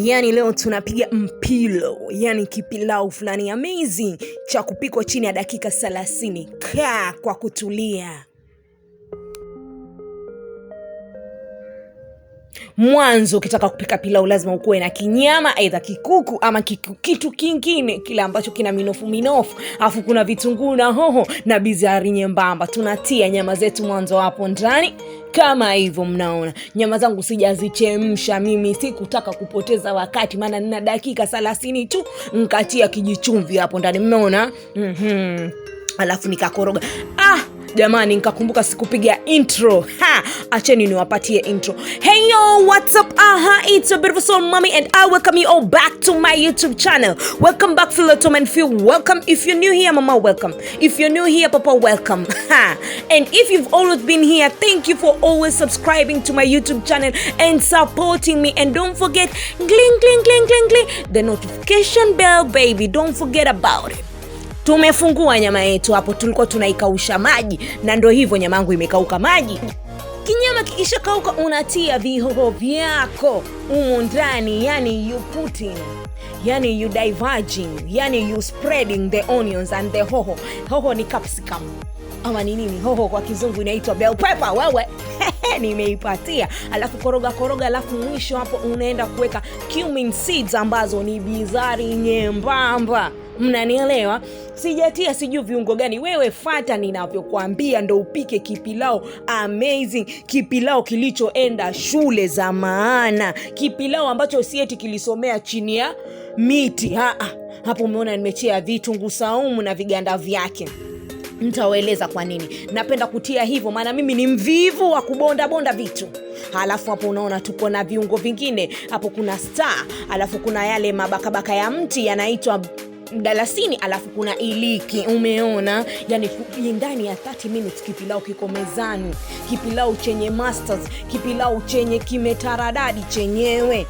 Yani leo tunapiga mpilo, yani kipilau fulani amazing cha kupikwa chini ya dakika 30. Kaa kwa kutulia. Mwanzo ukitaka kupika pilau lazima ukuwe na kinyama, aidha kikuku ama kitu kingine kile ambacho kina minofu. Afu kuna vitunguu na hoho na bizari nyembamba. Tunatia nyama zetu mwanzo hapo ndani. Kama hivyo mnaona, nyama zangu sijazichemsha mimi, sikutaka kupoteza wakati maana nina dakika 30 tu. Nikatia kijichumvi hapo ndani, mnaona? Alafu nikakoroga. Jamani, nikakumbuka sikupiga intro. Acheni niwapatie intro. Hey yo, what's up? It's your beautiful soul mommy and I welcome you all back to my YouTube channel. Welcome back, Philotom and Phil. Welcome. If you're new here, mama, welcome. If you're new here, papa, welcome. And if you've always been here, thank you for always subscribing to my YouTube channel and supporting me. And don't forget, gling, the notification bell, baby. Don't forget about it. Tumefungua nyama yetu hapo, tulikuwa tunaikausha maji na ndio hivyo nyama yangu imekauka maji. Kinyama kikishakauka unatia vihoho vyako humo ndani, yani you putting, yani you diverging, yani you spreading the onions and the hoho. Hoho ni capsicum. Ama ni nini? Hoho kwa kizungu inaitwa bell pepper. Wewe nimeipatia. Alafu koroga, alafu mwisho hapo unaenda kuweka cumin seeds ambazo ni bizari nyembamba. Mnanielewa? Sijatia sijui viungo gani. Wewe fuata ninavyokuambia ndo upike kipilau amazing, kipilau kilichoenda shule za maana, kipilau ambacho sieti kilisomea chini ya miti. Hapo umeona nimechia vitunguu saumu na viganda vyake. Nitawaeleza kwa nini napenda kutia hivyo, maana mimi ni mvivu wa kubonda vitu. Halafu hapo unaona tuko na viungo vingine. Hapo kuna star, alafu kuna yale mabakabaka ya mti yanaitwa mdalasini, alafu kuna iliki. Umeona? Yani ndani ya 30 minutes kipilau kiko mezani. Kipilau chenye masters, kipilau chenye kimetaradadi chenyewe.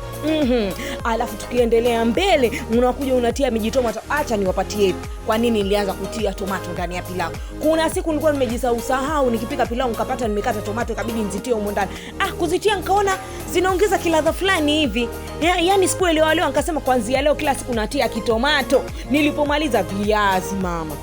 Alafu tukiendelea mbele unakuja unatia miji tomato. Acha niwapatie kwa nini nilianza kutia tomato ndani ya pilau. Kuna siku nilikuwa nimejisahau nikipika pilau nikapata nimekata tomato, ikabidi nizitie humo ndani. Kuzitia nikaona zinaongeza kiladha fulani hivi. Yani sikuelewa leo, nikasema kuanzia leo kila siku natia kitomato. Nilipomaliza viazi, mama,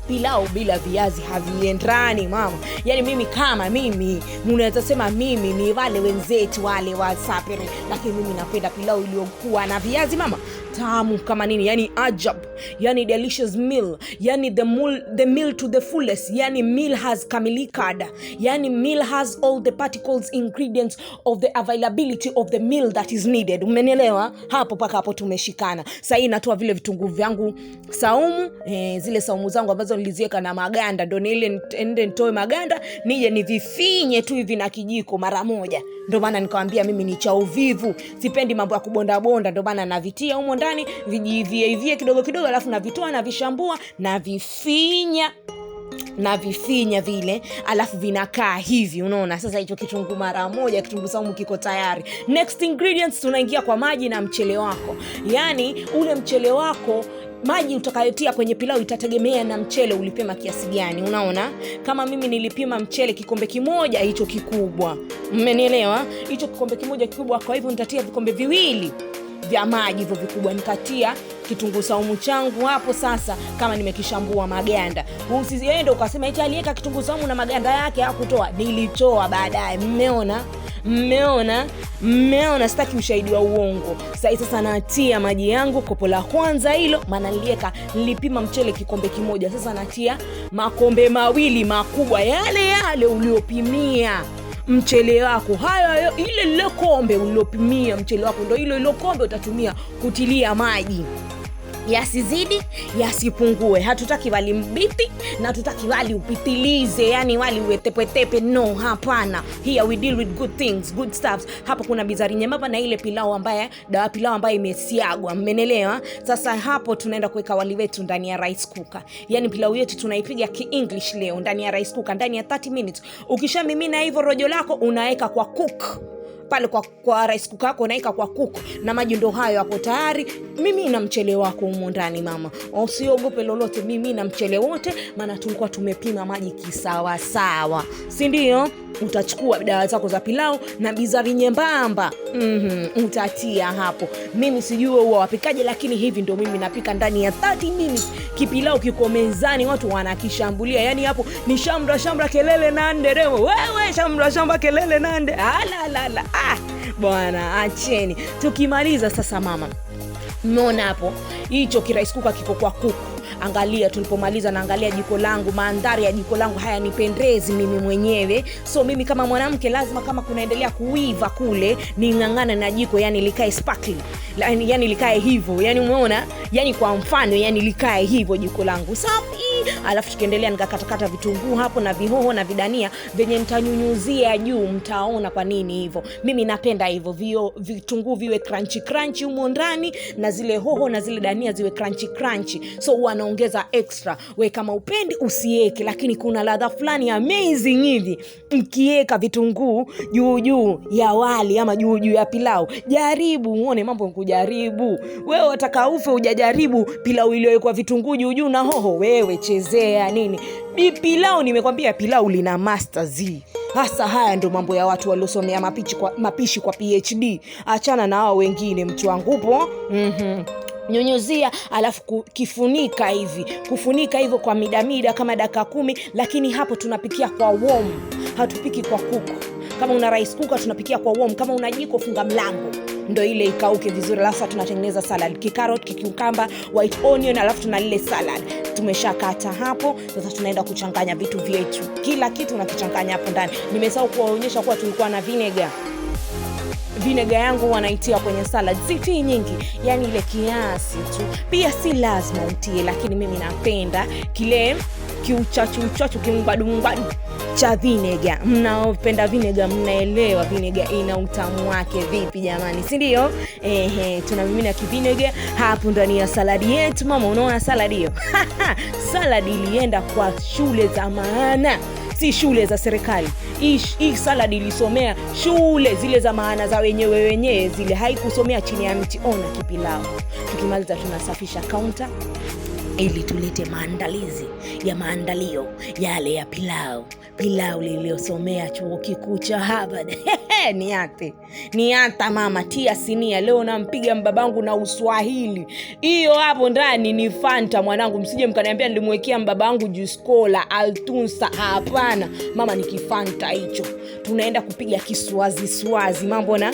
pilau bila viazi haviendani mama. Yani mimi kama mimi, unaweza sema mimi ni wale wenzetu wale wa sapere, lakini mimi napenda pilau iliyokuwa na viazi mama, tamu kama nini, yani ajab, yani delicious meal, yani the meal to the fullest, yani meal has kamilikada, yani meal has all the particles, ingredients of the availability of the meal that is needed. Umenielewa? Hapo paka hapo tumeshikana. Sasa hii natoa vile vitunguu vyangu saumu, zile saumu zangu ambazo niliziweka na maganda, ndo ende nitoe maganda nije nivifinye tu hivi na kijiko mara moja. Ndio maana nikamwambia mimi ni cha uvivu, sipendi mambo ya kubonda, ndio maana navitia humo ndani vijivie kidogo alafu navitoa na vishambua na vifinya vile, alafu vinakaa hivi. Unaona? Sasa hicho kitunguu mara moja, kitunguu saumu kiko tayari. Next ingredients, tunaingia kwa maji na mchele wako. Yani ule mchele wako, maji utakayotia kwenye pilau itategemea na mchele ulipima kiasi gani. Unaona? Kama mimi nilipima mchele kikombe kimoja hicho kikubwa. Mmenielewa? Hicho kikombe kimoja kikubwa, kwa hivyo nitatia vikombe 2 vya maji hivyo vikubwa. Nikatia kitunguu saumu changu hapo. Sasa kama nimekishambua maganda, usiende ukasema eti aliweka kitunguu saumu na maganda yake hakutoa. Nilitoa baadaye. Mmeona? Sitaki ushahidi wa uongo. Sasa natia maji yangu kopo la kwanza hilo, maana nilipima mchele kikombe kimoja. Sasa natia makombe 2 makubwa yale uliopimia mchele wako. Hayo ile kombe uliopimia mchele wako, ndio ile kombe utatumia kutilia maji. Yasizidi, yasipungue. Hatutaki wali mbiti na hatutaki wali upitilize, yani wali uwe tepe. No, hapana. Here we deal with good things, good stuffs. Hapa kuna bizari nyembamba na ile pilau ambaye imesiagwa. Mmenelewa? Sasa hapo tunaenda kuweka wali wetu ndani ya rice cooker. Yani pilau yetu tunaipiga ki-English leo ndani ya rice cooker ndani ya 30 minutes. Ukishamimina hivyo rojo lako unaweka kwa cook pale kwa rice cooker yako, naika kwa kuku na maji, ndo hayo hapo tayari. Mimi na mchele wako humo ndani mama, usiogope lolote, mimi na mchele wote, maana tulikuwa tumepima maji kisawa sawa, si ndio? Utachukua dawa zako za pilau na bizari nyembamba, utatia hapo. Mimi sijui huwa wapikaje, lakini hivi ndio mimi napika. Ndani ya 30 minutes kipilau kiko mezani, watu wanakishambulia. Yani hapo ni shamra kelele na nderemo. Wewe shamra kelele na nde. Bwana acheni. Tukimaliza sasa mama, umeona hapo hicho kirice cooker kiko kwa kuku. Angalia tulipomaliza, naangalia jiko langu, mandhari ya jiko langu haya nipendezi mimi mwenyewe. So mimi kama mwanamke lazima kama kunaendelea kuiva kule, ningangana na jiko, yani likae sparkly, yani likae hivyo, yani umeona, yani kwa mfano, yani likae hivyo jiko langu safi. Alafu tukiendelea nikakatakata vitunguu hapo na vihoho na vidania venye nitanyunyuzia juu. Mtaona kwa nini hivyo. Mimi napenda hivyo, vitunguu viwe crunchy humo ndani, na zile hoho na zile dania ziwe crunchy. So wanaongeza extra. We kama upendi usieke, lakini kuna ladha fulani amazing hivi ukieka vitunguu juu ya wali ama juu ya pilau. Jaribu uone mambo kujaribu. Wewe wataka ufe hujajaribu pilau iliyowekwa vitunguu juu na hoho? Wewe chezea nini? Pilau nimekwambia, pilau lina master Z. Hasa haya ndo mambo ya watu waliosomea mapishi kwa PhD. Achana na hao wengine, mtu wangu upo. Nyunyuzia, alafu kufunika hivyo kwa mida kama dakika 10. Lakini hapo tunapikia kwa warm, hatupiki kwa kuku. Kama una rice cooker tunapikia kwa warm. Kama una jiko funga mlango ndo ile ikauke vizuri. Alafu tunatengeneza salad, kikarot, kicucumber, white onion, alafu tuna lile salad tumeshakata hapo. Sasa tunaenda kuchanganya vitu vyetu, kila kitu unakichanganya hapo ndani. Nimesahau kuwaonyesha kuwa tulikuwa na vinegar yangu wanaitia kwenye salad, si nyingi, yani ile kiasi tu. Pia si lazima utie, lakini mimi napenda kile kiuchachu kimbadu cha vinegar. Mnaopenda vinegar mnaelewa vinegar ina utamu wake vipi jamani, si ndio? Tunamimina kivinegar hapo ndani ya saladi yetu mama. Unaona saladi hiyo? Saladi ilienda kwa shule za maana, si shule za serikali. Hii saladi ilisomea shule zile za maana za wenyewe zile, haikusomea chini ya mti. Ona kipilau. Tukimaliza tunasafisha counter ili tulete maandalizi ya maandalio yale ya pilau liliosomea chuo kikuu cha Harvard. Ni hata mama, tia sinia. Leo nampiga mbabangu na Uswahili. Hiyo hapo ndani ni Fanta mwanangu, msije mkaniambia nilimwekea mbabangu juice cola Altunsa. Hapana mama, ni kifanta hicho. Tunaenda kupiga kiswazi mambo na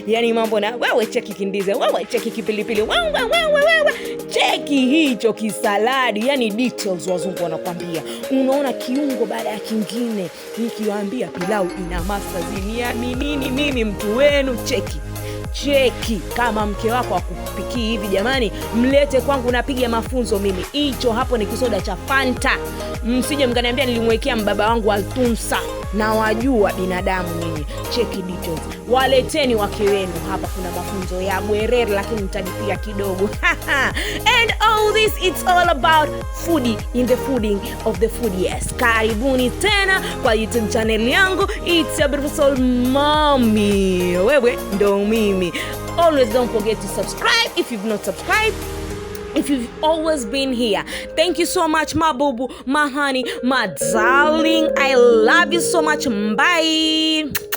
yani mambo na wewe cheki kindize, wewe cheki kipilipili, wewe cheki hicho kisaladi, yani details wazungu wanakuambia. Unaona kiungo baada ya kingine. Nikiwaambia pilau ina master ziniaminini mimi mtu wenu. Cheki kama mke wako akupiki hivi jamani, mlete kwangu napiga mafunzo mimi. Hicho hapo ni kisoda cha Fanta. Msije mkaniambia nilimwekea mbaba wangu Altunsa. Na wajua binadamu mimi. Cheki details. Waleteni wake wenu hapa, kuna mafunzo ya bwerere, lakini mtalipia kidogo. And all this, it's all about foodie in the fooding of the food. Yes, karibuni tena kwa YouTube channel yangu. It's your beautiful mommy. Wewe ndo mimi. Always don't forget to subscribe if you've not subscribed. If you've always been here, thank you so much, my boo, my honey, my darling. I love you so much. Bye.